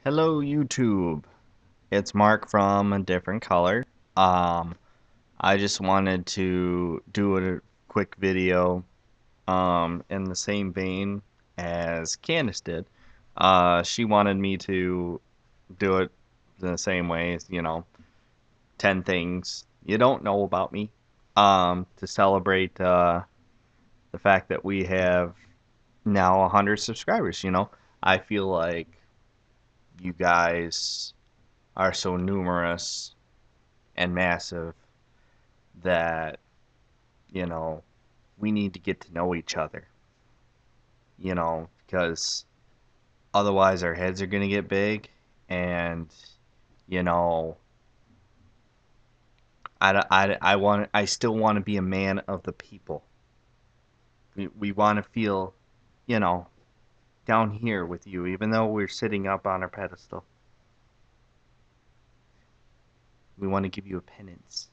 Hello YouTube. It's Mark from a different color. Um, I just wanted to do a quick video in the same vein as Candace did. She wanted me to do it the same way as, 10 things you don't know about me. To celebrate the fact that we have now 100 subscribers, I feel like you guys are so numerous and massive that, you know, we need to get to know each other, because otherwise our heads are going to get big and, you know, I still want to be a man of the people. We want to feel, you know, down here with you, even though we're sitting up on our pedestal. We want to give you a penance.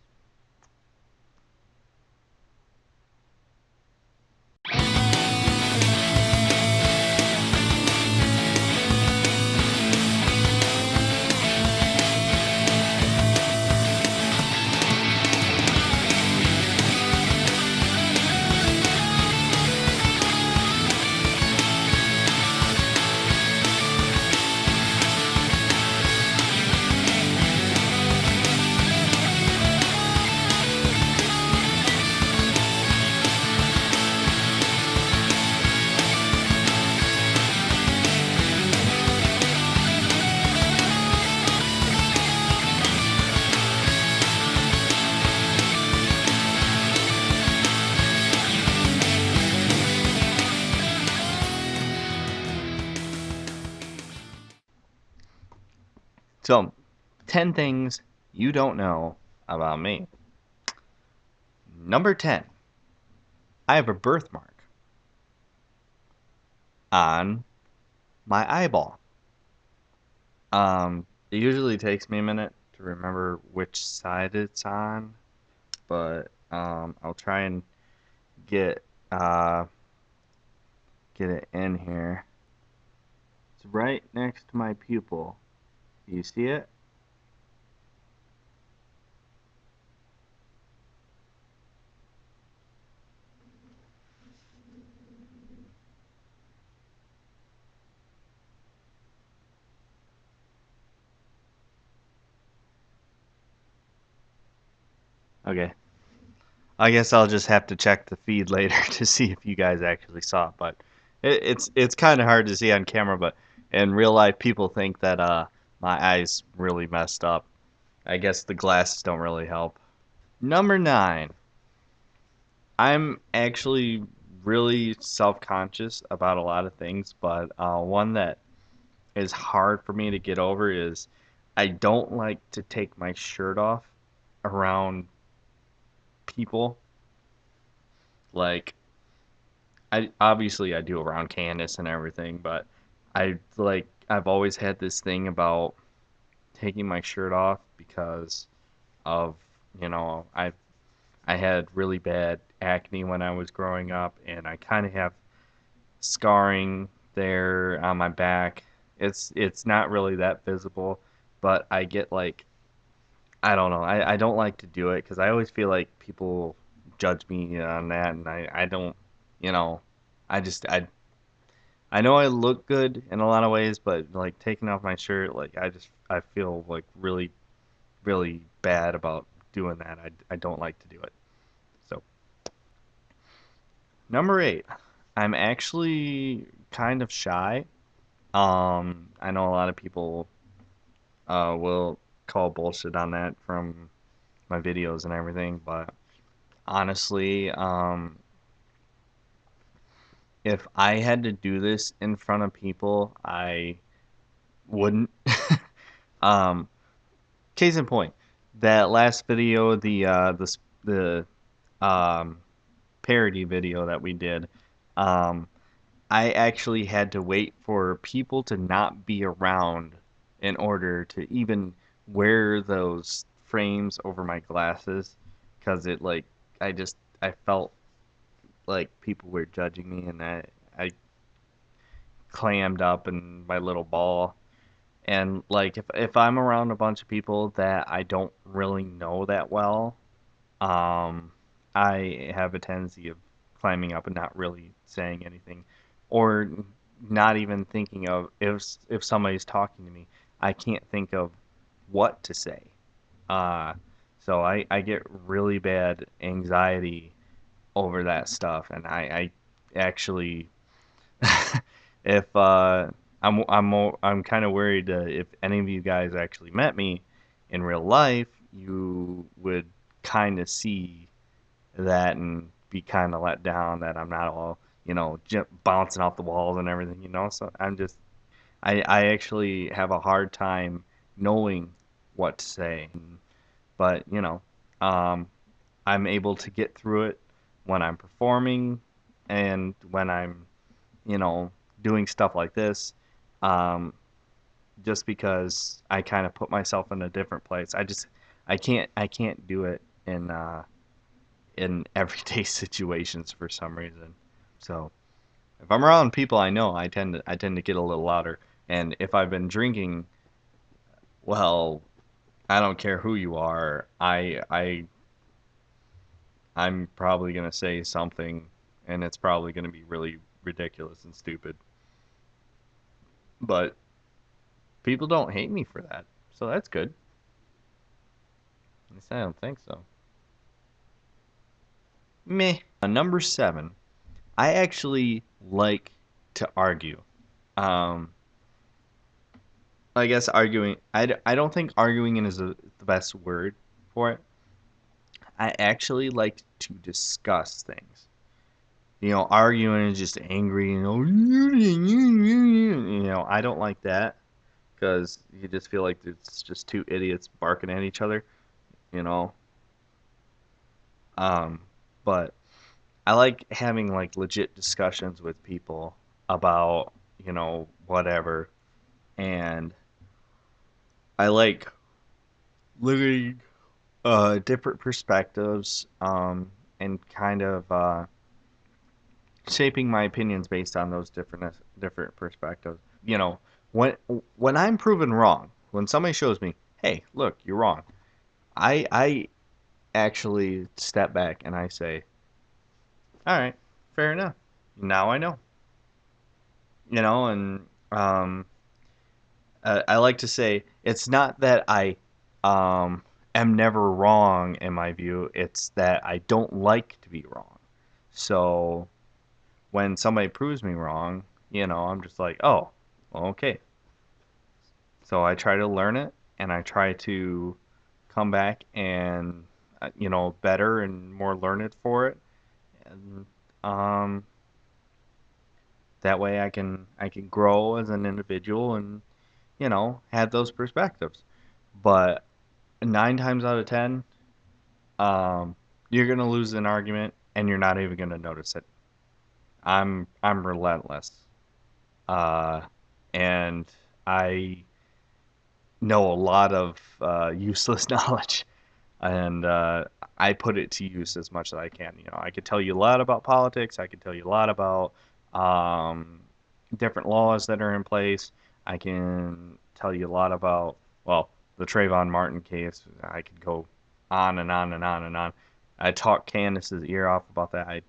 So, 10 things you don't know about me. Number 10. I have a birthmark on my eyeball. It usually takes me a minute to remember which side it's on, but I'll try and get uh, get it in here. It's right next to my pupil. Do you see it? Okay. I guess I'll just have to check the feed later to see if you guys actually saw it. But it's kind of hard to see on camera, but in real life, people think that my eyes really messed up. I guess the glasses don't really help. Number 9. I'm actually really self-conscious about a lot of things, but one that is hard for me to get over is I don't like to take my shirt off around people. Like I do around Candace and everything, but I've always had this thing about taking my shirt off because of, I had really bad acne when I was growing up, and I kind of have scarring there on my back. It's not really that visible, but I get like, I don't know. I don't like to do it because I always feel like people judge me on that, and I don't, you know, I know I look good in a lot of ways, but like taking off my shirt, like I feel like really really bad about doing that. I don't like to do it. So number 8, I'm actually kind of shy. I know a lot of people will call bullshit on that from my videos and everything, but honestly, if I had to do this in front of people, I wouldn't. um, Case in point, that last video, the um, parody video that we did, um, I actually had to wait for people to not be around in order to even wear those frames over my glasses, because I felt like people were judging me, and I clammed up in my little ball, And like if I'm around a bunch of people that I don't really know that well, um, I have a tendency of climbing up and not really saying anything, or not even thinking of if somebody's talking to me, I can't think of what to say. Uh, so I get really bad anxiety over that stuff, and I actually if I'm kind of worried if any of you guys actually met me in real life, you would kind of see that and be kind of let down that I'm not all bouncing off the walls and everything, So I actually have a hard time knowing what to say, but um, I'm able to get through it when I'm performing and when I'm you know, doing stuff like this, um, just because I kind of put myself in a different place. I can't do it in everyday situations for some reason. So if I'm around people I know, I tend to get a little louder. And if I've been drinking, well, I don't care who you are. I'm probably gonna say something, and it's probably gonna be really ridiculous and stupid. But people don't hate me for that, so that's good. At least I don't think so. Meh. Number 7. I actually like to argue. Um, I guess arguing. I don't think arguing is the best word for it. I actually like to discuss things. Arguing is just angry. I don't like that because you just feel like it's just two idiots barking at each other. You know. Um, but I like having like legit discussions with people about, whatever. And I like living different perspectives and kind of shaping my opinions based on those different perspectives. You know, when when I'm proven wrong, when somebody shows me, "Hey, look, you're wrong." I actually step back and I say, "All right, fair enough. Now I know." And I like to say it's not that I am never wrong in my view. It's that I don't like to be wrong. So when somebody proves me wrong, I'm just like, oh, well, okay. So I try to learn it and I try to come back and better and more learned for it, and um, that way I can grow as an individual and have those perspectives. But 9 times out of 10, you're gonna lose an argument and you're not even gonna notice it. I'm relentless, uh, and I know a lot of useless knowledge, and I put it to use as much as I can. I could tell you a lot about politics. I could tell you a lot about um, different laws that are in place. I can tell you a lot about, well, the Trayvon Martin case. I could go on and on and on and on. I talked Candace's ear off about that.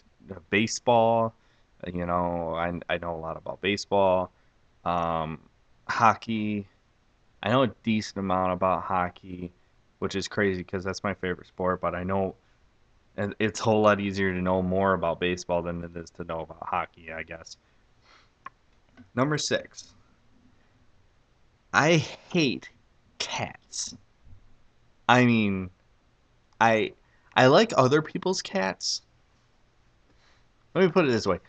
Baseball. I know a lot about baseball. Um, Hockey. I know a decent amount about hockey, which is crazy because that's my favorite sport. But I know it's a whole lot easier to know more about baseball than it is to know about hockey, I guess. Number 6. I hate cats. I mean, I I like other people's cats. Let me put it this way: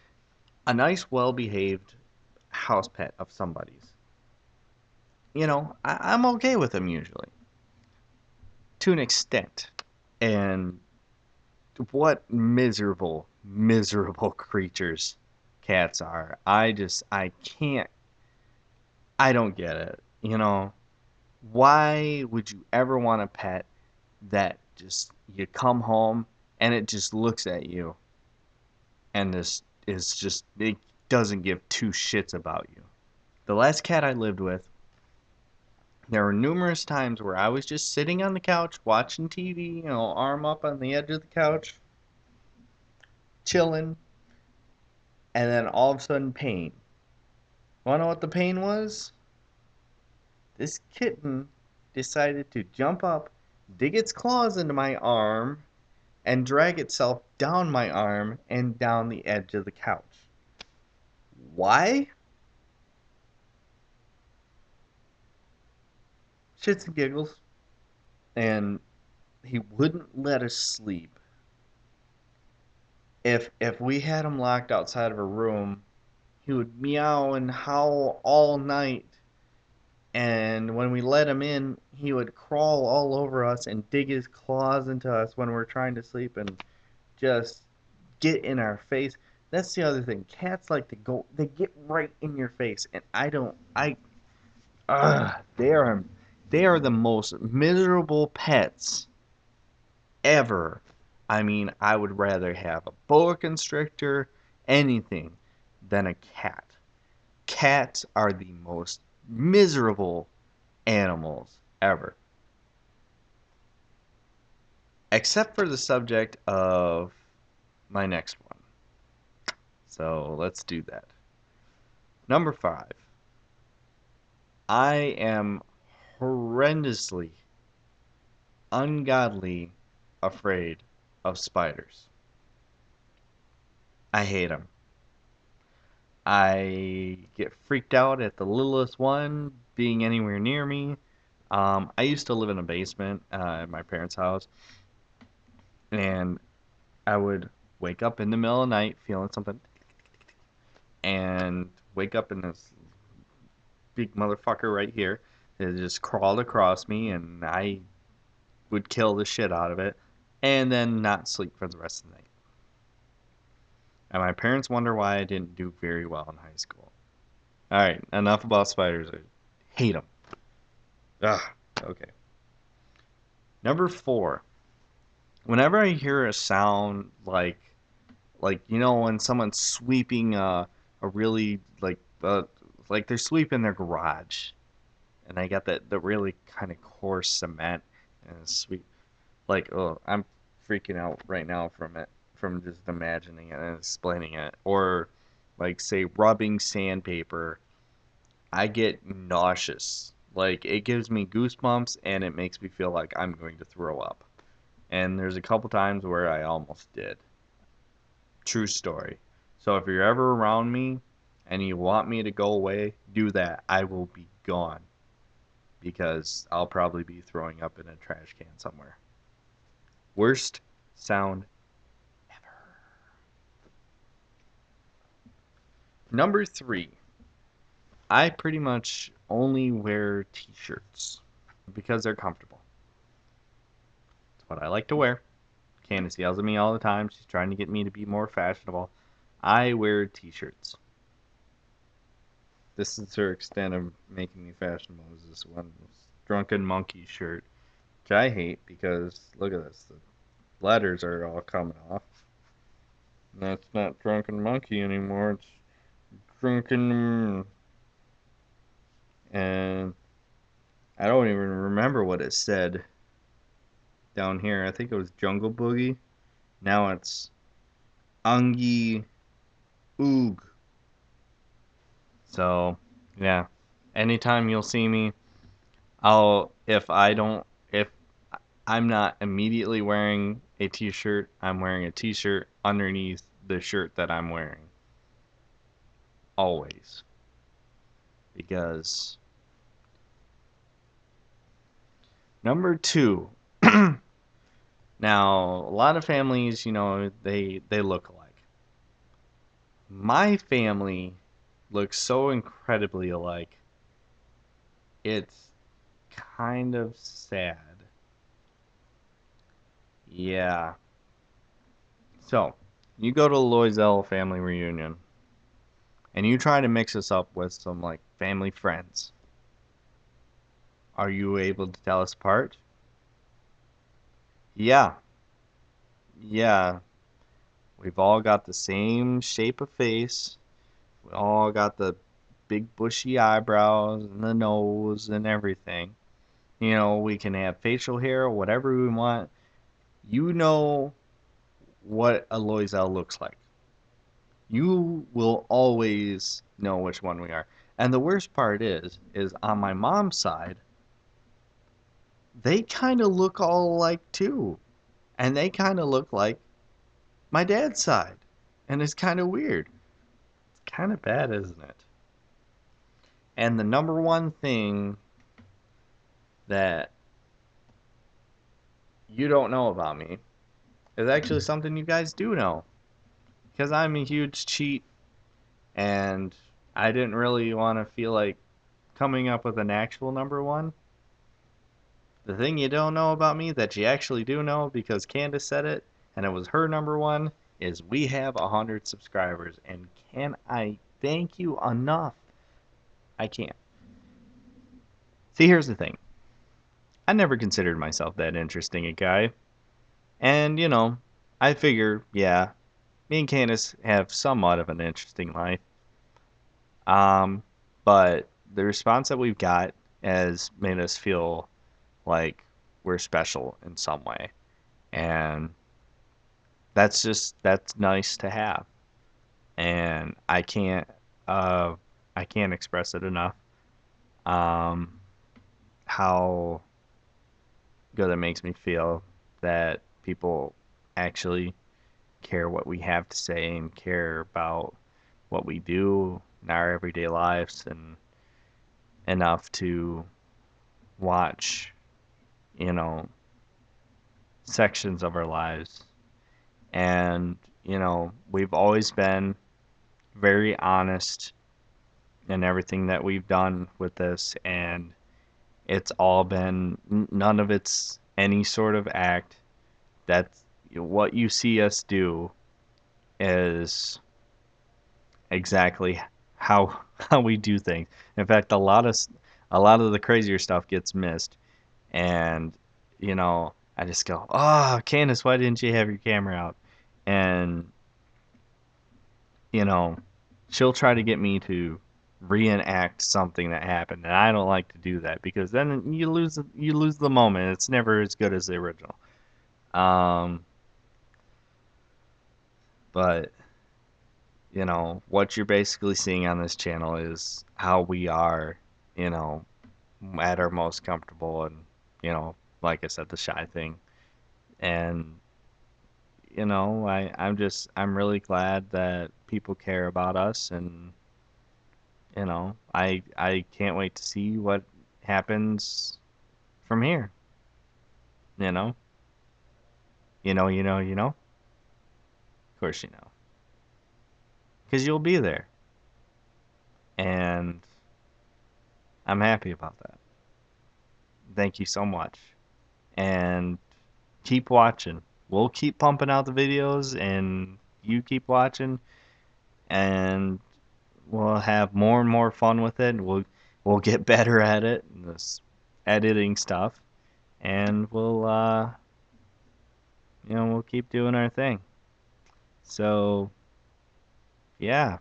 a nice, well-behaved house pet of somebody's. I'm okay with them usually, to an extent. And what miserable, miserable creatures cats are. I can't, I don't get it. Why would you ever want a pet that just, you come home and it just looks at you and this is just, it doesn't give two shits about you. The last cat I lived with, There were numerous times where I was just sitting on the couch watching TV, arm up on the edge of the couch, chilling, and then all of a sudden pain. Wanna know what the pain was? This kitten decided to jump up, dig its claws into my arm, and drag itself down my arm and down the edge of the couch. Why? Shits and giggles. And he wouldn't let us sleep. If we had him locked outside of a room, he would meow and howl all night. And when we let him in, he would crawl all over us and dig his claws into us when we're trying to sleep and just get in our face. That's the other thing. Cats like to go, they get right in your face, and I don't, I, they are the most miserable pets ever. I mean, I would rather have a boa constrictor, anything, than a cat. Cats are the most miserable animals ever. Except for the subject of my next one. So let's do that. Number 5. I am horrendously, ungodly afraid of spiders. I hate them. I get freaked out at the littlest one being anywhere near me. I used to live in a basement at my parents' house, and I would wake up in the middle of the night feeling something, and wake up in this big motherfucker right here. It just crawled across me, and I would kill the shit out of it, and then not sleep for the rest of the night. And my parents wonder why I didn't do very well in high school. All right, enough about spiders. I hate them. Ugh. Okay. Number 4. Whenever I hear a sound like when someone's sweeping a really like they're sweeping their garage, and I got that the really kind of coarse cement and sweep, like, oh, I'm freaking out right now from just imagining it and explaining it. Or like, say, rubbing sandpaper, I get nauseous. Like, it gives me goosebumps and it makes me feel like I'm going to throw up. And there's a couple times where I almost did. True story. So if you're ever around me and you want me to go away, do that. I will be gone because I'll probably be throwing up in a trash can somewhere. Worst sound ever. Number 3. I pretty much only wear t-shirts because they're comfortable. It's what I like to wear. Candace yells at me all the time. She's trying to get me to be more fashionable. I wear t-shirts. This is her extent of making me fashionable. Is this one drunken monkey shirt, which I hate because look at this. The letters are all coming off. That's not drunken monkey anymore. It's drunken, and I don't even remember what it said down here. I think it was Jungle Boogie. Now it's Ungi Oog. So, yeah. Anytime you'll see me, if I'm not immediately wearing a t-shirt, I'm wearing a t-shirt underneath the shirt that I'm wearing. Always. Because number 2. Now, a lot of families, they look alike. My family looks so incredibly alike. It's kind of sad. Yeah. So, you go to a Loisel family reunion, and you try to mix us up with some, like, family friends. Are you able to tell us apart? Yeah. Yeah. We've all got the same shape of face. We all got the big bushy eyebrows and the nose and everything. You know, we can have facial hair or whatever we want. You know what a Loisel looks like. You will always know which one we are. And the worst part is on my mom's side, they kind of look all alike too. And they kind of look like my dad's side. And it's kind of weird. It's kind of bad, isn't it? And the number one thing that you don't know about me is actually something you guys do know. Because I'm a huge cheat and I didn't really want to feel like coming up with an actual number one. The thing you don't know about me that you actually do know because Candace said it and it was her number one is we have 100 subscribers. And can I thank you enough? I can't. See, here's the thing. I never considered myself that interesting a guy. And, you know, I figure, yeah, me and Candace have somewhat of an interesting life. Um, but the response that we've got has made us feel like we're special in some way. And that's nice to have. And uh I can't express it enough. Um, how good it makes me feel that people actually care what we have to say and care about what we do in our everyday lives and enough to watch, you know, sections of our lives. And, you know, we've always been very honest in everything that we've done with this. And it's all been, none of it's any sort of act. That's what you see us do is exactly how how we do things. In fact, a lot of the crazier stuff gets missed, and you know, I just go, "Oh, Candace, why didn't you have your camera out?" And you know, she'll try to get me to reenact something that happened, and I don't like to do that because then you lose the moment. It's never as good as the original. Um, but you know, what you're basically seeing on this channel is how we are, you know, at our most comfortable and, you know, like I said, the shy thing. And, you know, I'm really glad that people care about us and, you know, I can't wait to see what happens from here, you know? You know? Of course you know. Because you'll be there. And I'm happy about that. Thank you so much. And keep watching. We'll keep pumping out the videos and you keep watching and we'll have more and more fun with it. We'll get better at it, this editing stuff, and we'll keep doing our thing. So, yeah.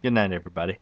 Good night everybody.